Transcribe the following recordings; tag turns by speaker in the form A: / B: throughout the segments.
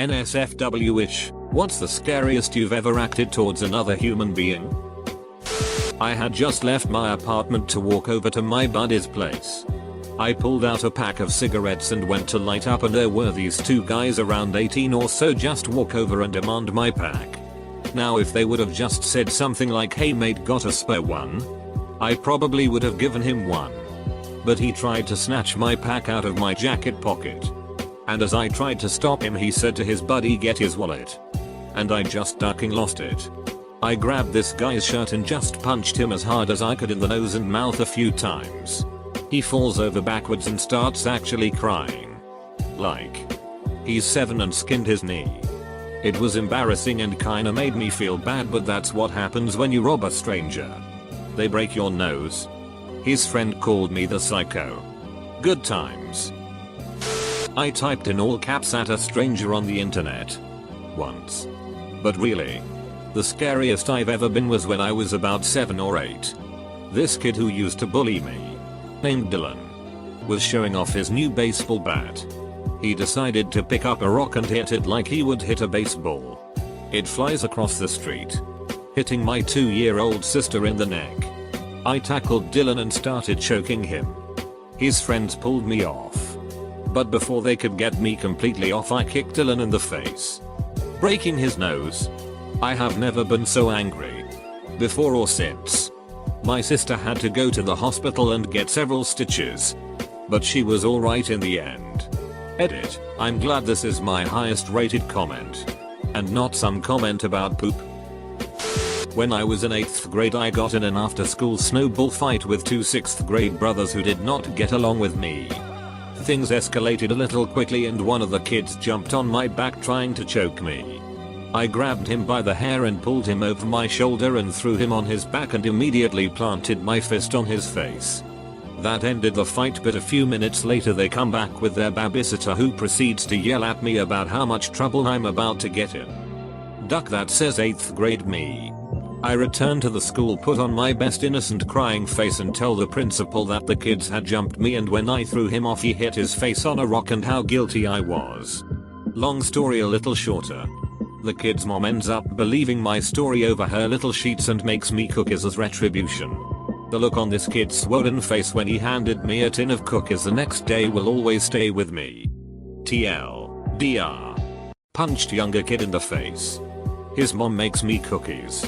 A: NSFW-ish, what's the scariest you've ever acted towards another human being? I had just left my apartment to walk over to my buddy's place. I pulled out a pack of cigarettes and went to light up, and there were these two guys around 18 or so just walk over and demand my pack. Now if they would have just said something like, "Hey mate, got a spare one?" I probably would have given him one. But he tried to snatch my pack out of my jacket pocket. And as I tried to stop him, he said to his buddy, "Get his wallet." And I just ducking lost it. I grabbed this guy's shirt and just punched him as hard as I could in the nose and mouth a few times. He falls over backwards and starts actually crying. Like, he's 7 and skinned his knee. It was embarrassing and kinda made me feel bad, but that's what happens when you rob a stranger. They break your nose. His friend called me the psycho. Good times. I typed in all caps at a stranger on the internet. Once. But really, the scariest I've ever been was when I was about 7 or 8. This kid who used to bully me, named Dylan, was showing off his new baseball bat. He decided to pick up a rock and hit it like he would hit a baseball. It flies across the street, hitting my 2-year-old sister in the neck. I tackled Dylan and started choking him. His friends pulled me off. But before they could get me completely off, I kicked Dylan in the face, breaking his nose. I have never been so angry, before or since. My sister had to go to the hospital and get several stitches, but she was alright in the end. Edit, I'm glad this is my highest rated comment, and not some comment about poop. When I was in 8th grade, I got in an after school snowball fight with 2 6th grade brothers who did not get along with me. Things escalated a little quickly and one of the kids jumped on my back trying to choke me. I grabbed him by the hair and pulled him over my shoulder and threw him on his back and immediately planted my fist on his face. That ended the fight, but a few minutes later they come back with their babysitter, who proceeds to yell at me about how much trouble I'm about to get in. Duck, that says 8th grade me. I return to the school, put on my best innocent crying face and tell the principal that the kids had jumped me, and when I threw him off he hit his face on a rock and how guilty I was. Long story a little shorter. The kid's mom ends up believing my story over her little sheets and makes me cookies as retribution. The look on this kid's swollen face when he handed me a tin of cookies the next day will always stay with me. TLDR. Punched younger kid in the face. His mom makes me cookies.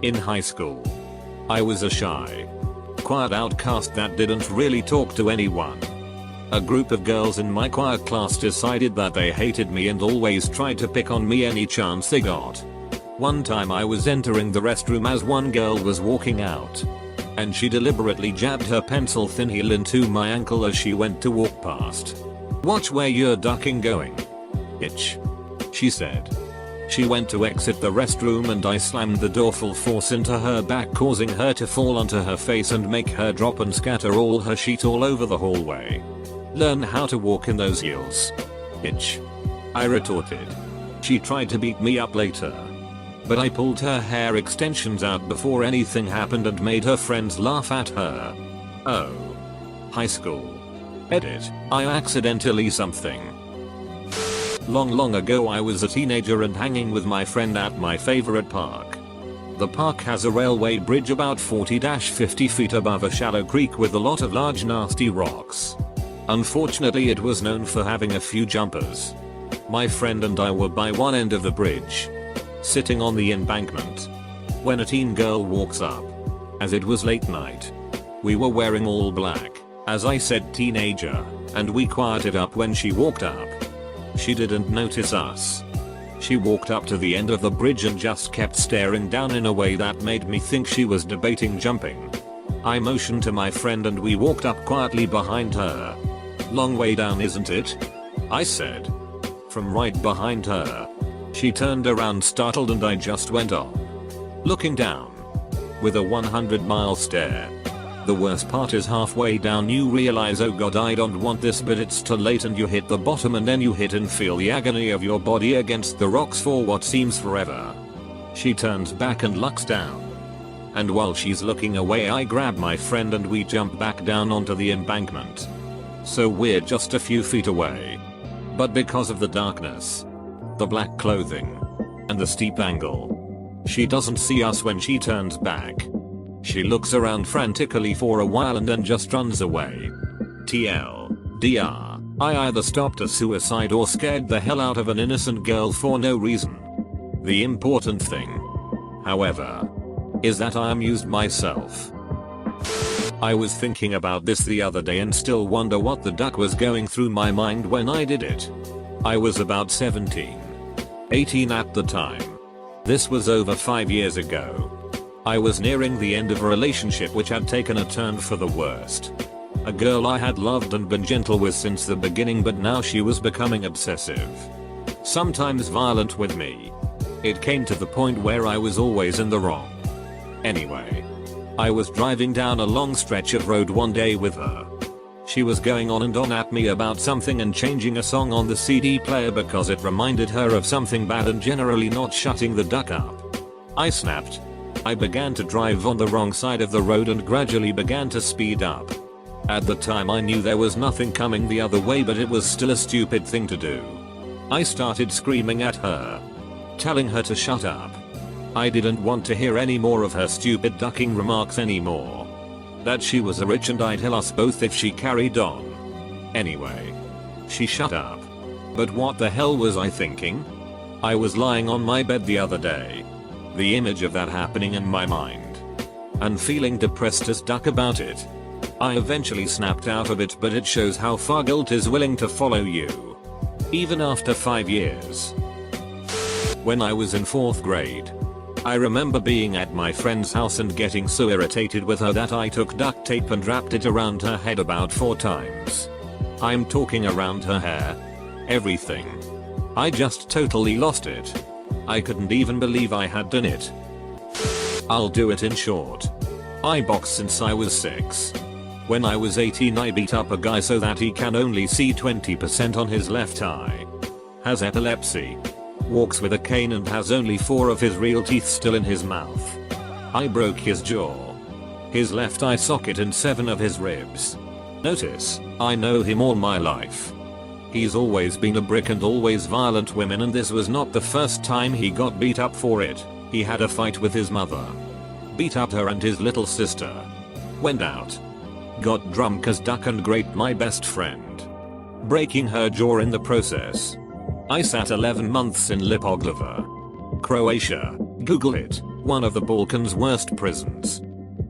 A: In high school, I was a shy, quiet outcast that didn't really talk to anyone. A group of girls in my choir class decided that they hated me and always tried to pick on me any chance they got. One time I was entering the restroom as one girl was walking out, and she deliberately jabbed her pencil thin heel into my ankle as she went to walk past. "Watch where you're ducking going, bitch," she said. She went to exit the restroom and I slammed the door full force into her back, causing her to fall onto her face and make her drop and scatter all her sheet all over the hallway. "Learn how to walk in those heels, bitch," I retorted. She tried to beat me up later, but I pulled her hair extensions out before anything happened and made her friends laugh at her. Oh. High school. Edit, I accidentally something. Long ago I was a teenager and hanging with my friend at my favorite park. The park has a railway bridge about 40-50 feet above a shallow creek with a lot of large nasty rocks. Unfortunately, it was known for having a few jumpers. My friend and I were by one end of the bridge, sitting on the embankment, when a teen girl walks up. As it was late night, we were wearing all black, as I said teenager, and we quieted up when she walked up. She didn't notice us. She walked up to the end of the bridge and just kept staring down in a way that made me think she was debating jumping. I motioned to my friend and we walked up quietly behind her. "Long way down, isn't it?" I said. From right behind her. She turned around startled and I just went on, looking down, with a 100-mile stare. The worst part is halfway down you realize, oh god, I don't want this, but it's too late and you hit the bottom and then you hit and feel the agony of your body against the rocks for what seems forever. She turns back and looks down. And while she's looking away I grab my friend and we jump back down onto the embankment. So we're just a few feet away. But because of the darkness, the black clothing, and the steep angle, she doesn't see us when she turns back. She looks around frantically for a while and then just runs away. TLDR, I either stopped a suicide or scared the hell out of an innocent girl for no reason. The important thing, however, is that I amused myself. I was thinking about this the other day and still wonder what the duck was going through my mind when I did it. I was about 17, 18 at the time. This was over 5 years ago. I was nearing the end of a relationship which had taken a turn for the worst. A girl I had loved and been gentle with since the beginning, but now she was becoming obsessive. Sometimes violent with me. It came to the point where I was always in the wrong. Anyway, I was driving down a long stretch of road one day with her. She was going on and on at me about something and changing a song on the CD player because it reminded her of something bad and generally not shutting the duck up. I snapped. I began to drive on the wrong side of the road and gradually began to speed up. At the time I knew there was nothing coming the other way, but it was still a stupid thing to do. I started screaming at her, telling her to shut up. I didn't want to hear any more of her stupid ducking remarks anymore. That she was a witch and I'd tell us both if she carried on. Anyway, she shut up. But what the hell was I thinking? I was lying on my bed the other day, the image of that happening in my mind, and feeling depressed as duck about it. I eventually snapped out of it, but it shows how far guilt is willing to follow you, even after 5 years. When I was in 4th grade, I remember being at my friend's house and getting so irritated with her that I took duct tape and wrapped it around her head about 4 times. I'm talking around her hair, everything. I just totally lost it. I couldn't even believe I had done it. I'll do it in short. I boxed since I was 6. When I was 18 I beat up a guy so that he can only see 20% on his left eye. Has epilepsy. Walks with a cane and has only 4 of his real teeth still in his mouth. I broke his jaw, his left eye socket and 7 of his ribs. Notice, I know him all my life. He's always been a brick and always violent women, and this was not the first time he got beat up for it. He had a fight with his mother. Beat up her and his little sister. Went out. Got drunk as duck and raped my best friend, breaking her jaw in the process. I sat 11 months in Lipoglava, Croatia. Google it, one of the Balkans' worst prisons.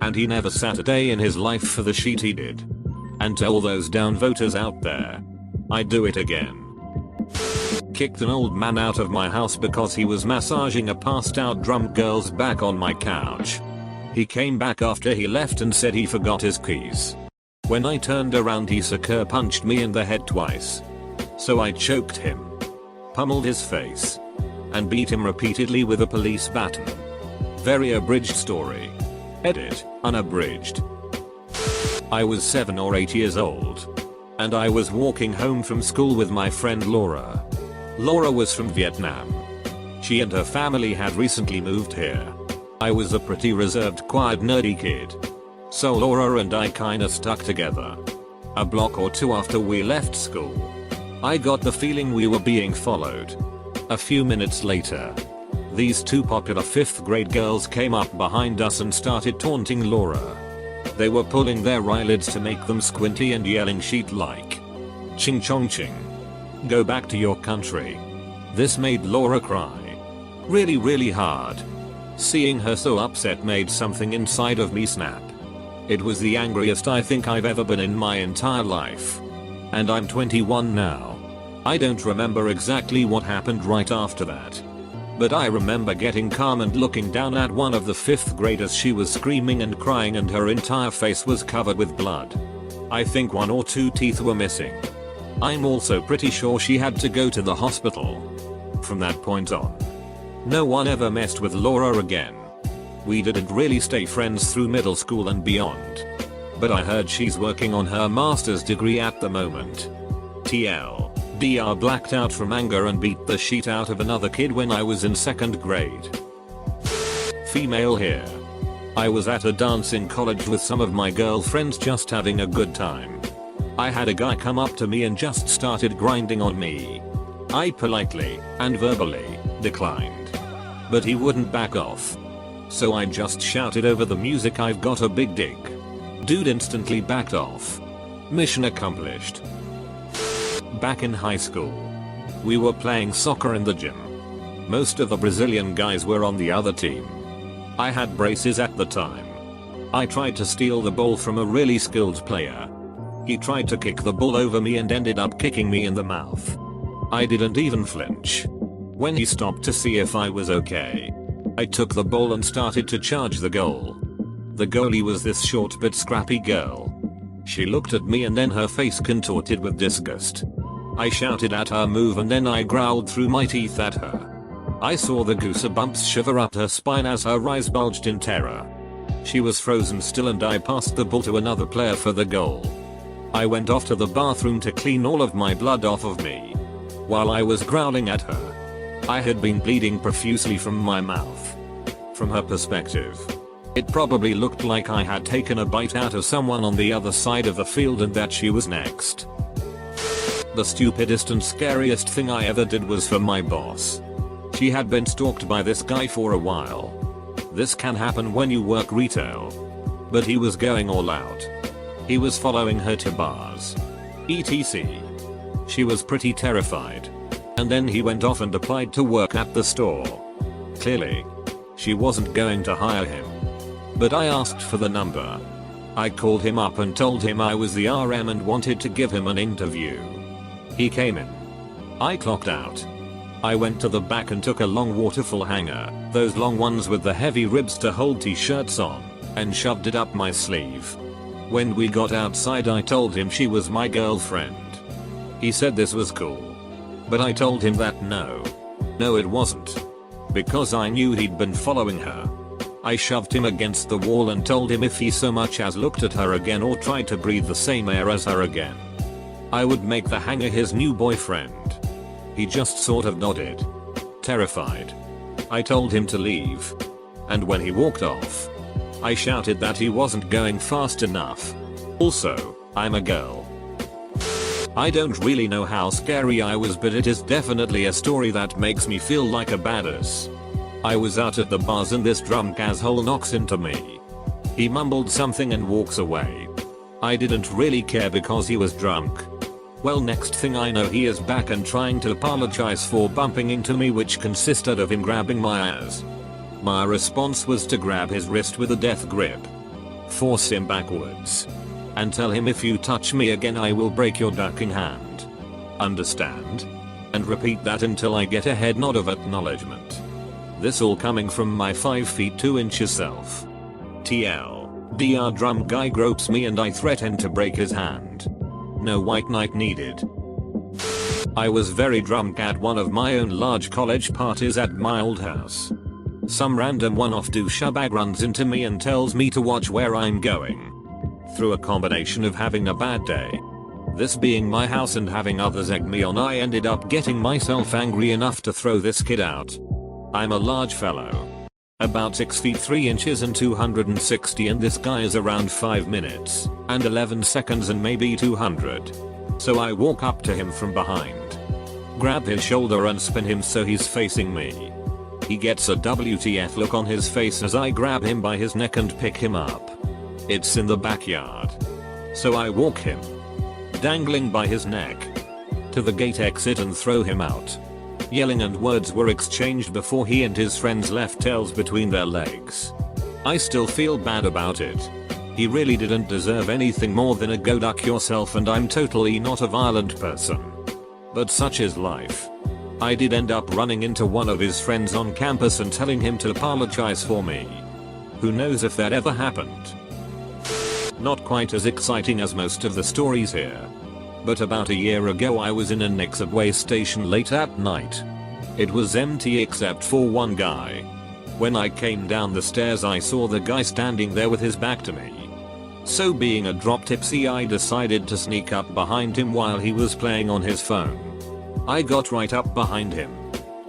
A: And he never sat a day in his life for the shit he did. And to all those down voters out there, I'd do it again. Kicked an old man out of my house because he was massaging a passed out drunk girl's back on my couch. He came back after he left and said he forgot his keys. When I turned around he sucker punched me in the head twice. So I choked him, pummeled his face, and beat him repeatedly with a police baton. Very abridged story. Edit, unabridged. I was 7 or 8 years old, and I was walking home from school with my friend Laura. Laura was from Vietnam. She and her family had recently moved here. I was a pretty reserved, quiet, nerdy kid. So Laura and I kinda stuck together. A block or 2 after we left school, I got the feeling we were being followed. A few minutes later, these 2 popular 5th grade girls came up behind us and started taunting Laura. They were pulling their eyelids to make them squinty and yelling shit like, "Ching chong ching. Go back to your country." This made Laura cry. Really hard. Seeing her so upset made something inside of me snap. It was the angriest I think I've ever been in my entire life. And I'm 21 now. I don't remember exactly what happened right after that. But I remember getting calm and looking down at one of the 5th graders. She was screaming and crying and her entire face was covered with blood. I think 1 or 2 teeth were missing. I'm also pretty sure she had to go to the hospital. From that point on, no one ever messed with Laura again. We didn't really stay friends through middle school and beyond. But I heard she's working on her master's degree at the moment. TLDR, blacked out from anger and beat the shit out of another kid when I was in 2nd grade. Female here. I was at a dance in college with some of my girlfriends just having a good time. I had a guy come up to me and just started grinding on me. I politely and verbally declined, but he wouldn't back off. So I just shouted over the music, "I've got a big dick." Dude instantly backed off. Mission accomplished. Back in high school, we were playing soccer in the gym. Most of the Brazilian guys were on the other team. I had braces at the time. I tried to steal the ball from a really skilled player. He tried to kick the ball over me and ended up kicking me in the mouth. I didn't even flinch. When he stopped to see if I was okay, I took the ball and started to charge the goal. The goalie was this short but scrappy girl. She looked at me and then her face contorted with disgust. I shouted at her, "Move," and then I growled through my teeth at her. I saw the goosebumps shiver up her spine as her eyes bulged in terror. She was frozen still and I passed the ball to another player for the goal. I went off to the bathroom to clean all of my blood off of me. While I was growling at her, I had been bleeding profusely from my mouth. From her perspective, it probably looked like I had taken a bite out of someone on the other side of the field and that she was next. The stupidest and scariest thing I ever did was for my boss. She had been stalked by this guy for a while. This can happen when you work retail. But he was going all out. He was following her to bars, etc. She was pretty terrified. And then he went off and applied to work at the store. Clearly, she wasn't going to hire him. But I asked for the number. I called him up and told him I was the RM and wanted to give him an interview. He came in. I clocked out. I went to the back and took a long waterfall hanger, those long ones with the heavy ribs to hold t-shirts on, and shoved it up my sleeve. When we got outside I told him she was my girlfriend. He said this was cool. But I told him that no, it wasn't. Because I knew he'd been following her. I shoved him against the wall and told him if he so much as looked at her again or tried to breathe the same air as her again, I would make the hanger his new boyfriend. He just sort of nodded. Terrified, I told him to leave. And when he walked off, I shouted that he wasn't going fast enough. Also, I'm a girl. I don't really know how scary I was, but it is definitely a story that makes me feel like a badass. I was out at the bars and this drunk asshole knocks into me. He mumbled something and walks away. I didn't really care because he was drunk. Well, next thing I know he is back and trying to apologize for bumping into me, which consisted of him grabbing my ass. My response was to grab his wrist with a death grip, force him backwards, and tell him, "If you touch me again I will break your ducking hand. Understand?" And repeat that until I get a head nod of acknowledgement. This all coming from my 5 feet 2 inches self. TLDR, drunk guy gropes me and I threaten to break his hand. No white knight needed. I was very drunk at one of my own large college parties at my old house. Some random one-off douchebag runs into me and tells me to watch where I'm going. Through a combination of having a bad day, this being my house, and having others egg me on, I ended up getting myself angry enough to throw this kid out. I'm a large fellow, about 6 feet 3 inches and 260, and this guy is around 5 minutes and 11 seconds and maybe 200. So I walk up to him from behind, grab his shoulder and spin him so he's facing me. He gets a WTF look on his face as I grab him by his neck and pick him up. It's in the backyard. So I walk him, dangling by his neck, to the gate exit and throw him out. Yelling and words were exchanged before he and his friends left tails between their legs. I still feel bad about it. He really didn't deserve anything more than a "go duck yourself," and I'm totally not a violent person. But such is life. I did end up running into one of his friends on campus and telling him to apologize for me. Who knows if that ever happened. Not quite as exciting as most of the stories here. But about a year ago I was in a next subway station late at night. It was empty except for one guy. When I came down the stairs I saw the guy standing there with his back to me. So being a drop tipsy I decided to sneak up behind him while he was playing on his phone. I got right up behind him.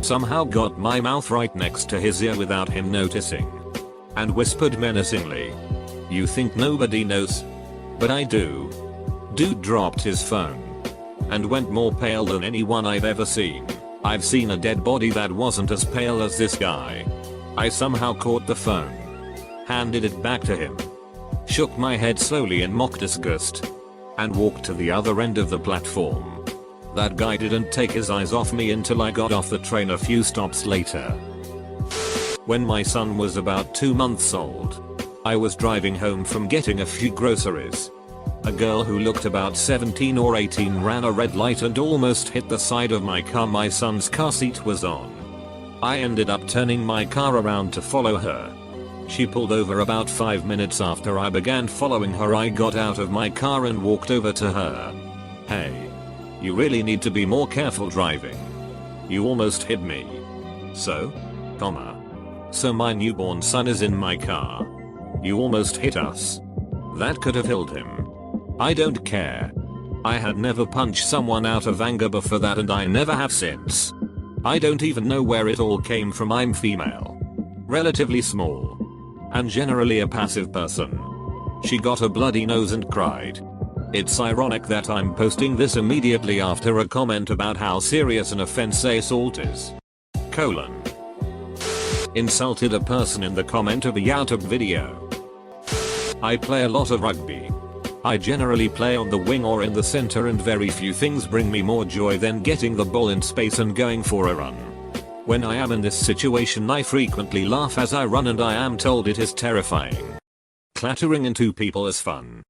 A: Somehow got my mouth right next to his ear without him noticing. And whispered menacingly, "You think nobody knows? But I do. Dude dropped his phone and went more pale than anyone I've ever seen. I've seen a dead body that wasn't as pale as this guy. I somehow caught the phone, handed it back to him, shook my head slowly in mock disgust, and walked to the other end of the platform. That guy didn't take his eyes off me until I got off the train a few stops later. When my son was about 2 months old, I was driving home from getting a few groceries. A girl who looked about 17 or 18 ran a red light and almost hit the side of my car my son's car seat was on. I ended up turning my car around to follow her. She pulled over about 5 minutes after I began following her. I got out of my car and walked over to her. Hey, you really need to be more careful driving. You almost hit me. So my newborn son is in my car. You almost hit us. That could have killed him. I don't care. I had never punched someone out of anger before that, and I never have since. I don't even know where it all came from. I'm female, relatively small, and generally a passive person. She got a bloody nose and cried. It's ironic that I'm posting this immediately after a comment about how serious an offense assault is. Insulted a person in the comment of a YouTube video. I play a lot of rugby. I generally play on the wing or in the center, and very few things bring me more joy than getting the ball in space and going for a run. When I am in this situation, I frequently laugh as I run, and I am told it is terrifying. Clattering into people is fun.